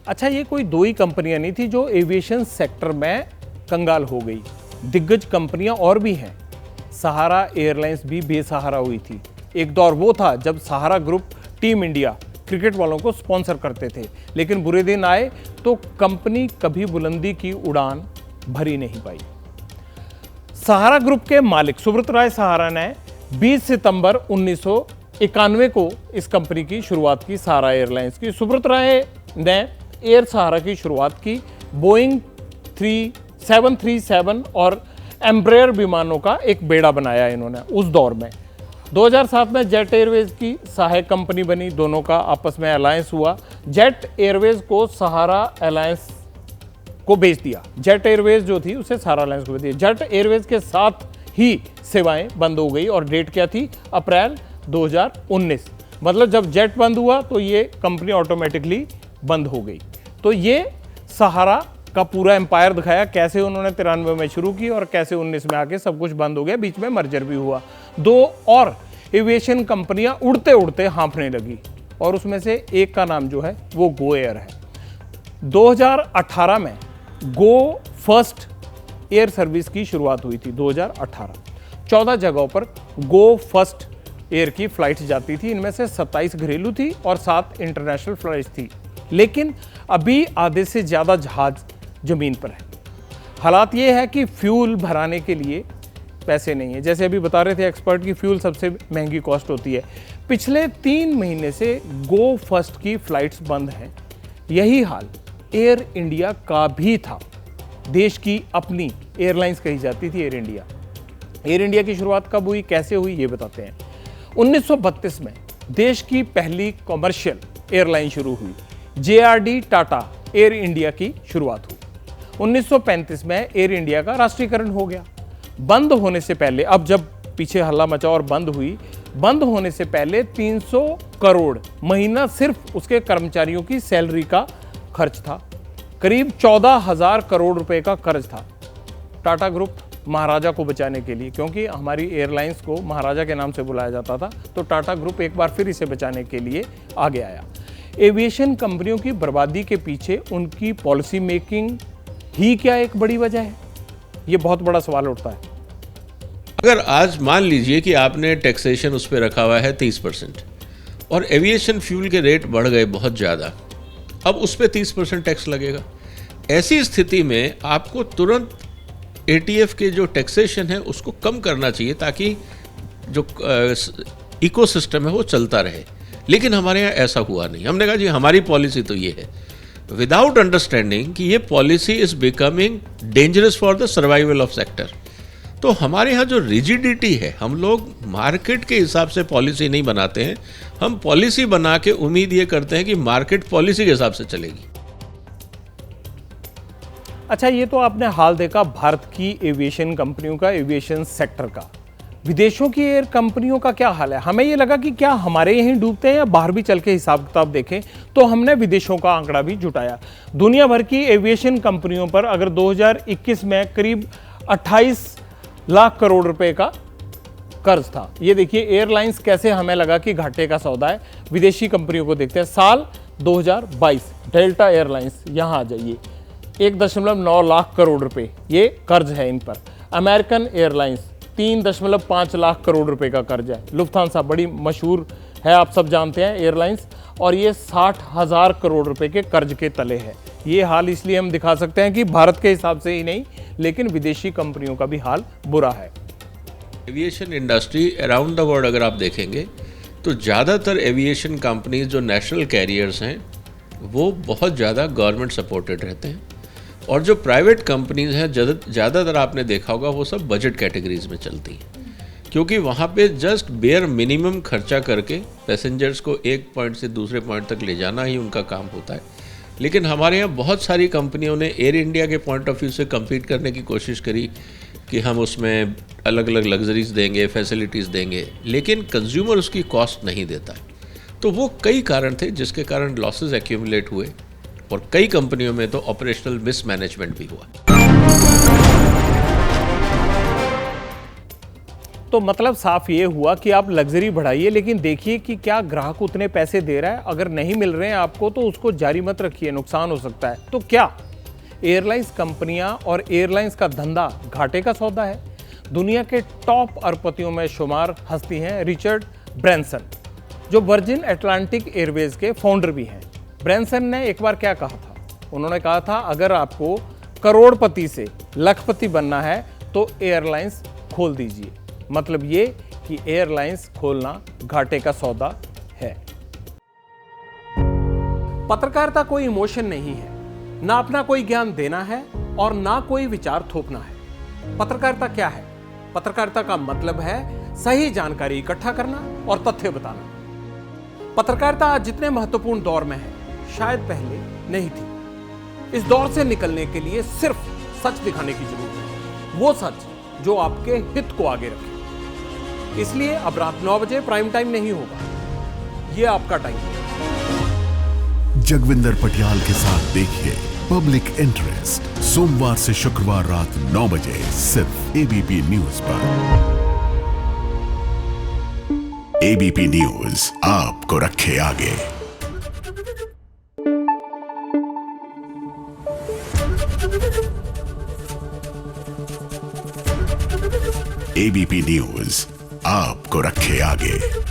अच्छा, ये कोई दो ही कंपनियां नहीं थी जो एविएशन सेक्टर में कंगाल हो गई। दिग्गज कंपनियां और भी हैं। सहारा एयरलाइंस भी बेसहारा हुई थी। एक दौर वो था जब सहारा ग्रुप टीम इंडिया क्रिकेट वालों को स्पॉन्सर करते थे, लेकिन बुरे दिन आए तो कंपनी कभी बुलंदी की उड़ान भर ही नहीं पाई। सहारा ग्रुप के मालिक सुब्रत राय सहारा ने 20 सितंबर 1991 को इस कंपनी की शुरुआत की, सहारा एयरलाइंस की। सुब्रत राय ने एयर सहारा की शुरुआत की। बोइंग 737 और एम्ब्रेयर विमानों का एक बेड़ा बनाया इन्होंने उस दौर में। 2007 में जेट एयरवेज की सहायक कंपनी बनी, दोनों का आपस में अलायंस हुआ। जेट एयरवेज को सहारा अलायंस को बेच दिया। जेट एयरवेज जो थी उसे सहारा अलायंस को बेच दिया। जेट एयरवेज के साथ ही सेवाएं बंद हो गई और डेट क्या थी? अप्रैल 2019। मतलब जब जेट बंद हुआ तो ये कंपनी ऑटोमेटिकली बंद हो गई। तो ये सहारा का पूरा एम्पायर दिखाया, कैसे उन्होंने 93 में शुरू की और कैसे 19 में आके सब कुछ बंद हो गया। बीच में मर्जर भी हुआ। दो और एविएशन कंपनियां उड़ते उड़ते हाँफने लगी और उसमें से एक का नाम जो है वो गो एयर है। 2018 में गो फर्स्ट एयर सर्विस की शुरुआत हुई थी। 2018 14 जगहों पर गो फर्स्ट एयर की फ्लाइट्स जाती थी। इनमें से 27 घरेलू थी और 7 इंटरनेशनल फ्लाइट्स थी। लेकिन अभी आधे से ज़्यादा जहाज ज़मीन पर है। हालात ये है कि फ्यूल भराने के लिए पैसे नहीं है। जैसे अभी बता रहे थे एक्सपर्ट की फ्यूल सबसे महंगी कॉस्ट होती है। पिछले 3 महीने से गो फर्स्ट की फ्लाइट्स बंद हैं। यही हाल एयर इंडिया का भी था। देश की अपनी एयरलाइंस कही जाती थी एयर इंडिया। एयर इंडिया की शुरुआत कब हुई, कैसे हुई, ये बताते हैं। 1932 में देश की पहली कॉमर्शियल एयरलाइन शुरू हुई। JRD टाटा एयर इंडिया की शुरुआत हुई। 1935 में एयर इंडिया का राष्ट्रीयकरण हो गया। बंद होने से पहले, अब जब पीछे हल्ला मचा और बंद हुई, बंद होने से पहले 300 करोड़ महीना सिर्फ उसके कर्मचारियों की सैलरी का खर्च था। करीब 14,000 करोड़ रुपए का कर्ज था। टाटा ग्रुप महाराजा को बचाने के लिए, क्योंकि हमारी एयरलाइंस को महाराजा के नाम से बुलाया जाता था, तो टाटा ग्रुप एक बार फिर इसे बचाने के लिए आगे आया। एविएशन कंपनियों की बर्बादी के पीछे उनकी पॉलिसी मेकिंग ही क्या एक बड़ी वजह है? ये बहुत बड़ा सवाल उठता है। अगर आज मान लीजिए कि आपने टैक्सेशन उस पर रखा हुआ है 30% और एविएशन फ्यूल के रेट बढ़ गए बहुत ज़्यादा, अब उस पर 30% टैक्स लगेगा। ऐसी स्थिति में आपको तुरंत ATF के जो टैक्सेशन है उसको कम करना चाहिए ताकि जो इकोसिस्टम है वो चलता रहे। लेकिन हमारे यहाँ ऐसा हुआ नहीं। हमने कहा जी हमारी पॉलिसी तो ये है, विदाउट अंडरस्टैंडिंग कि ये policy is becoming dangerous for the survival of sector. तो हमारे यहाँ जो रिजिडिटी है, हम लोग मार्केट के हिसाब से पॉलिसी नहीं बनाते हैं। हम पॉलिसी बना के उम्मीद ये करते हैं कि मार्केट पॉलिसी के हिसाब से चलेगी। अच्छा, ये तो आपने हाल देखा भारत की एविएशन कंपनियों का, एविएशन सेक्टर का। विदेशों की एयर कंपनियों का क्या हाल है? हमें ये लगा कि क्या हमारे यहीं डूबते हैं या बाहर भी चल के हिसाब किताब देखें, तो हमने विदेशों का आंकड़ा भी जुटाया। दुनिया भर की एविएशन कंपनियों पर अगर 2021 में करीब 28 लाख करोड़ रुपए का कर्ज था। ये देखिए एयरलाइंस कैसे हमें लगा कि घाटे का सौदा है। विदेशी कंपनियों को देखते हैं। साल 2022 डेल्टा एयरलाइंस, यहाँ आ जाइए, 1.9 लाख करोड़ रुपए ये कर्ज है इन पर। अमेरिकन एयरलाइंस 3.5 लाख करोड़ रुपए का कर्ज है। लुफ्थांसा बड़ी मशहूर है, आप सब जानते हैं एयरलाइंस, और ये 60,000 करोड़ रुपए के कर्ज के तले है। ये हाल इसलिए हम दिखा सकते हैं कि भारत के हिसाब से ही नहीं, लेकिन विदेशी कंपनियों का भी हाल बुरा है। Aviation industry around the world अगर आप देखेंगे तो ज़्यादातर एविएशन कंपनीज जो नेशनल कैरियर्स हैं वो बहुत ज़्यादा गवर्नमेंट सपोर्टेड रहते हैं, और जो प्राइवेट कंपनीज हैं ज़्यादातर आपने देखा होगा वो सब बजट कैटेगरीज में चलती हैं, क्योंकि वहाँ पे जस्ट बेयर मिनिमम खर्चा करके पैसेंजर्स को एक पॉइंट से दूसरे पॉइंट तक ले जाना ही उनका काम होता है। लेकिन हमारे यहाँ बहुत सारी कंपनियों ने एयर इंडिया के पॉइंट ऑफ व्यू से कम्पीट करने की कोशिश करी कि हम उसमें अलग अलग लग्जरीज देंगे, फैसिलिटीज़ देंगे, लेकिन कंज्यूमर उसकी कॉस्ट नहीं देता है। तो वो कई कारण थे जिसके कारण लॉसेस एक्यूमुलेट हुए, और कई कंपनियों में तो ऑपरेशनल मिसमैनेजमेंट भी हुआ। तो मतलब साफ ये हुआ कि आप लग्जरी बढ़ाइए, लेकिन देखिए कि क्या ग्राहक उतने पैसे दे रहा है। अगर नहीं मिल रहे हैं आपको तो उसको जारी मत रखिए, नुकसान हो सकता है। तो क्या एयरलाइंस कंपनियां और एयरलाइंस का धंधा घाटे का सौदा है? दुनिया के टॉप अरबपतियों में शुमार हस्ती हैं रिचर्ड ब्रैनसन, जो वर्जिन अटलांटिक एयरवेज के फाउंडर भी हैं। ब्रैनसन ने एक बार क्या कहा था? उन्होंने कहा था, अगर आपको करोड़पति से लखपति बनना है तो एयरलाइंस खोल दीजिए। मतलब ये कि एयरलाइंस खोलना घाटे का सौदा है। पत्रकारिता कोई इमोशन नहीं है, ना अपना कोई ज्ञान देना है और ना कोई विचार थोपना है। पत्रकारिता क्या है? पत्रकारिता का मतलब है सही जानकारी इकट्ठा करना और तथ्य बताना। पत्रकारिता आज जितने महत्वपूर्ण दौर में है, शायद पहले नहीं थी। इस दौर से निकलने के लिए सिर्फ सच दिखाने की जरूरत है, वो सच जो आपके हित को आगे रखे। इसलिए अब रात 9 बजे प्राइम टाइम नहीं होगा, ये आपका टाइम है। जगविंदर पटियाल के साथ देखिए पब्लिक इंटरेस्ट, सोमवार से शुक्रवार रात 9 बजे सिर्फ एबीपी न्यूज पर। एबीपी न्यूज आपको रखे आगे। एबीपी न्यूज आपको रखे आगे।